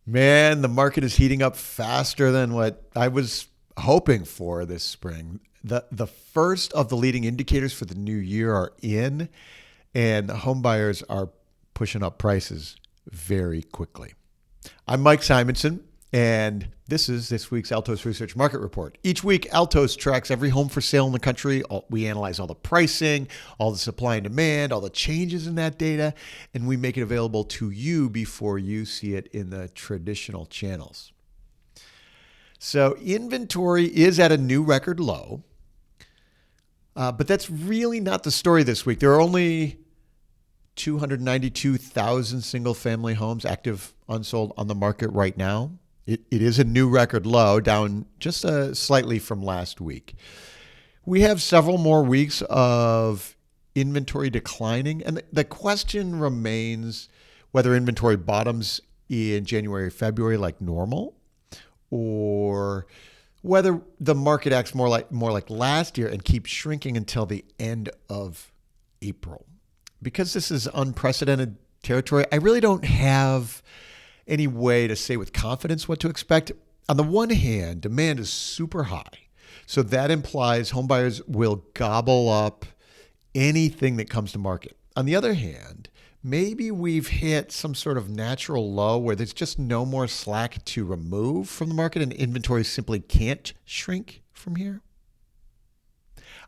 Man, the market is heating up faster than what I was hoping for this spring. The first of the leading indicators for the new year are in, and home buyers are pushing up prices very quickly. I'm Mike Simonsen, and this is this week's Altos Research Market Report. Each week, Altos tracks every home for sale in the country. We analyze all the pricing, all the supply and demand, all the changes in that data, and we make it available to you before you see it in the traditional channels. So inventory is at a new record low, but that's really not the story this week. There are only 292,000 single-family homes active unsold on the market right now. It is a new record low, down just slightly from last week. We have several more weeks of inventory declining, and the question remains whether inventory bottoms in January, February like normal, or whether the market acts more like last year and keeps shrinking until the end of April. Because this is unprecedented territory, I really don't have any way to say with confidence what to expect. On the one hand, demand is super high. So that implies homebuyers will gobble up anything that comes to market. On the other hand, maybe we've hit some sort of natural low where there's just no more slack to remove from the market and inventory simply can't shrink from here.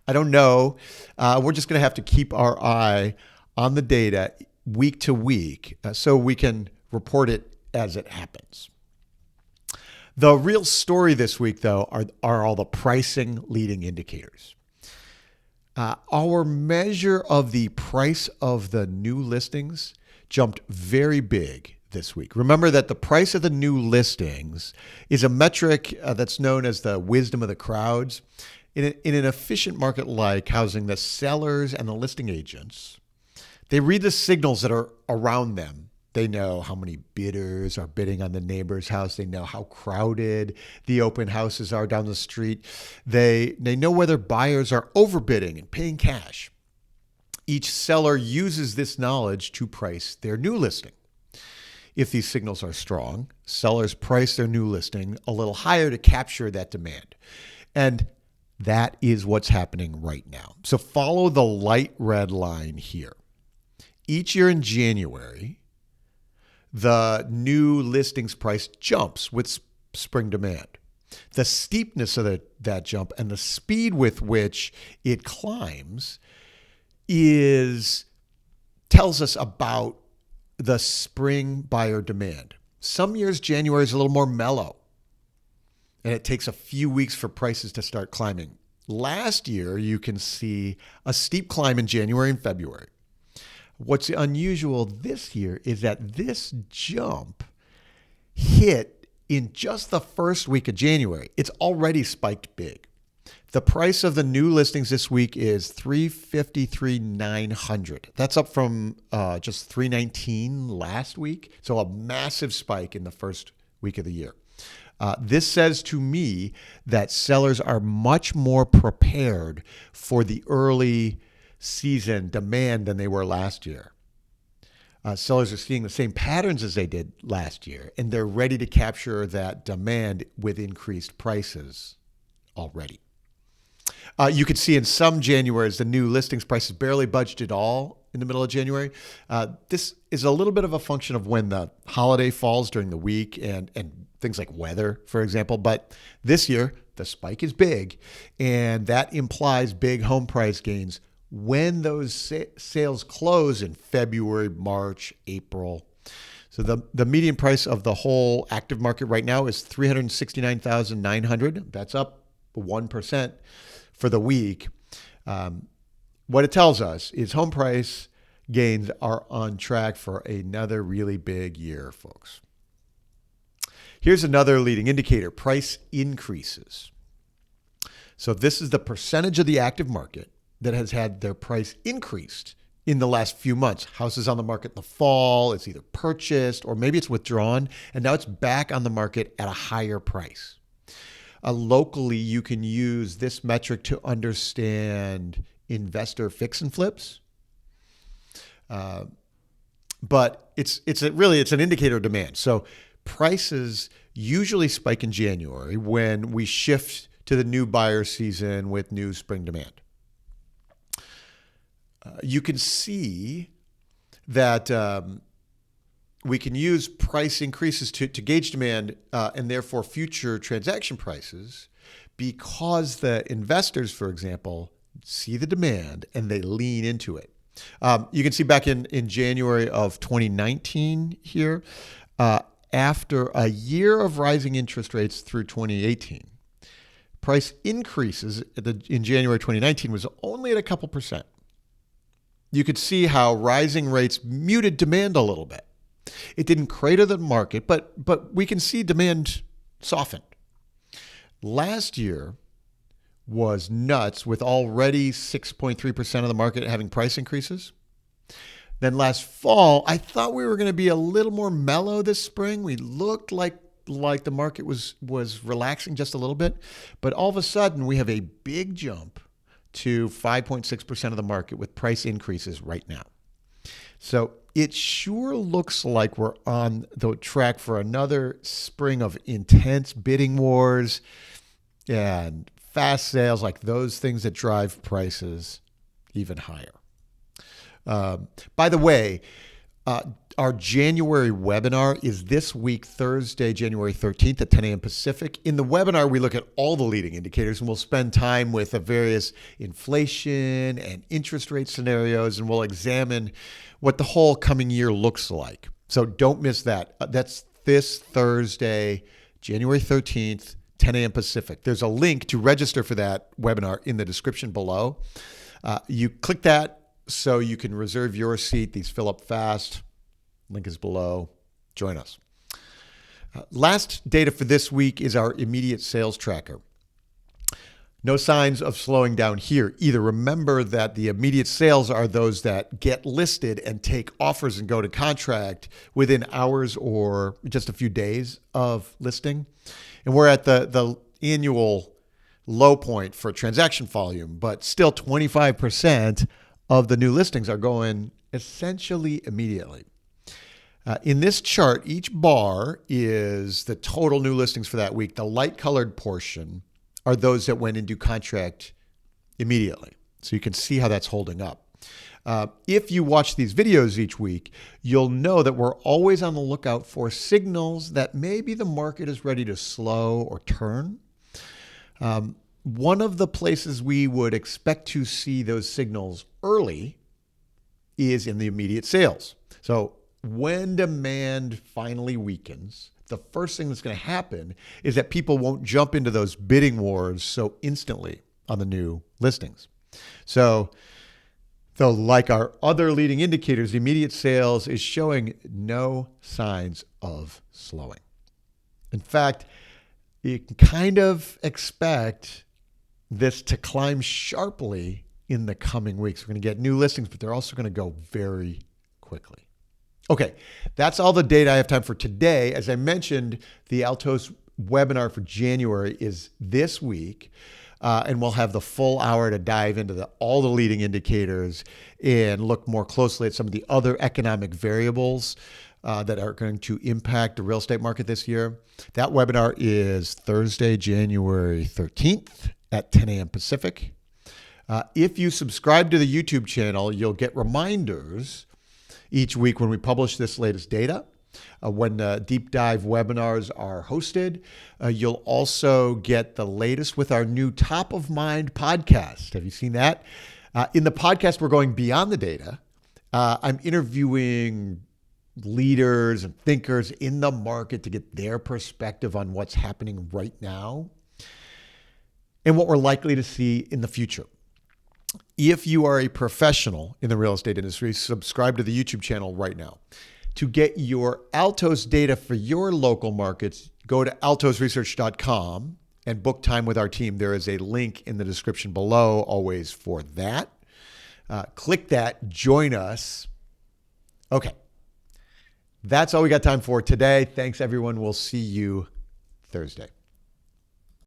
I don't know. We're just going to have to keep our eye on the data week to week so we can report it as it happens. The real story this week, though, are all the pricing leading indicators. Our measure of the price of the new listings jumped very big this week. Remember that the price of the new listings is a metric that's known as the wisdom of the crowds. In an efficient market like housing, the sellers and the listing agents, they read the signals that are around them. They know how many bidders are bidding on the neighbor's house. They know how crowded the open houses are down the street. They know whether buyers are overbidding and paying cash. Each seller uses this knowledge to price their new listing. If these signals are strong, sellers price their new listing a little higher to capture that demand. And that is what's happening right now. So follow the light red line here. Each year in January, the new listings price jumps with spring demand. The steepness of that jump and the speed with which it climbs tells us about the spring buyer demand. Some years, January is a little more mellow, and it takes a few weeks for prices to start climbing. Last year, you can see a steep climb in January and February. What's unusual this year is that this jump hit in just the first week of January. It's already spiked big. The price of the new listings this week is $353,900. That's up from just $319 last week. So a massive spike in the first week of the year. This says to me that sellers are much more prepared for the early season demand than they were last year. Sellers are seeing the same patterns as they did last year, and they're ready to capture that demand with increased prices already. You could see in some Januaries, the new listings prices barely budged at all in the middle of January. This is a little bit of a function of when the holiday falls during the week and things like weather, for example. But this year, the spike is big, and that implies big home price gains when those sales close in February, March, April. So the median price of the whole active market right now is $369,900. That's up 1% for the week. What it tells us is home price gains are on track for another really big year, folks. Here's another leading indicator, price increases. So this is the percentage of the active market that has had their price increased in the last few months. Houses on the market in the fall, it's either purchased or maybe it's withdrawn, and now it's back on the market at a higher price. Locally, you can use this metric to understand investor fix and flips. But it's an indicator of demand. So prices usually spike in January when we shift to the new buyer season with new spring demand. You can see that we can use price increases to gauge demand and therefore future transaction prices, because the investors, for example, see the demand and they lean into it. You can see back in January of 2019 here, after a year of rising interest rates through 2018, price increases in January 2019 was only at a couple percent. You could see how rising rates muted demand a little bit. It didn't crater the market, but we can see demand softened. Last year was nuts, with already 6.3% of the market having price increases. Then last fall, I thought we were going to be a little more mellow this spring. We looked like the market was relaxing just a little bit, but all of a sudden we have a big jump to 5.6% of the market with price increases right now. So it sure looks like we're on the track for another spring of intense bidding wars and fast sales, like those things that drive prices even higher. By the way, our January webinar is this week, Thursday, January 13th at 10 a.m. Pacific. In the webinar, we look at all the leading indicators, and we'll spend time with the various inflation and interest rate scenarios, and we'll examine what the whole coming year looks like. So don't miss that. That's this Thursday, January 13th, 10 a.m. Pacific. There's a link to register for that webinar in the description below. You click that so you can reserve your seat. These fill up fast. Link is below. Join us. Last data for this week is our immediate sales tracker. No signs of slowing down here either. Remember that the immediate sales are those that get listed and take offers and go to contract within hours or just a few days of listing. And we're at the annual low point for transaction volume, but still 25% of the new listings are going essentially immediately. In this chart, each bar is the total new listings for that week. The light colored portion are those that went into contract immediately. So you can see how that's holding up. If you watch these videos each week, you'll know that we're always on the lookout for signals that maybe the market is ready to slow or turn. One of the places we would expect to see those signals early is in the immediate sales. So when demand finally weakens, the first thing that's going to happen is that people won't jump into those bidding wars so instantly on the new listings. So though, like our other leading indicators, the immediate sales is showing no signs of slowing. In fact, you can kind of expect this to climb sharply in the coming weeks. We're going to get new listings, but they're also going to go very quickly. Okay, that's all the data I have time for today. As I mentioned, the Altos webinar for January is this week, and we'll have the full hour to dive into all the leading indicators and look more closely at some of the other economic variables that are going to impact the real estate market this year. That webinar is Thursday, January 13th at 10 a.m. Pacific. If you subscribe to the YouTube channel, you'll get reminders each week when we publish this latest data. When the deep dive webinars are hosted, you'll also get the latest with our new Top of Mind podcast. Have you seen that? In the podcast, we're going beyond the data. I'm interviewing leaders and thinkers in the market to get their perspective on what's happening right now and what we're likely to see in the future. If you are a professional in the real estate industry, subscribe to the YouTube channel right now. To get your Altos data for your local markets, go to altosresearch.com and book time with our team. There is a link in the description below always for that. Click that, join us. Okay, that's all we got time for today. Thanks, everyone. We'll see you Thursday.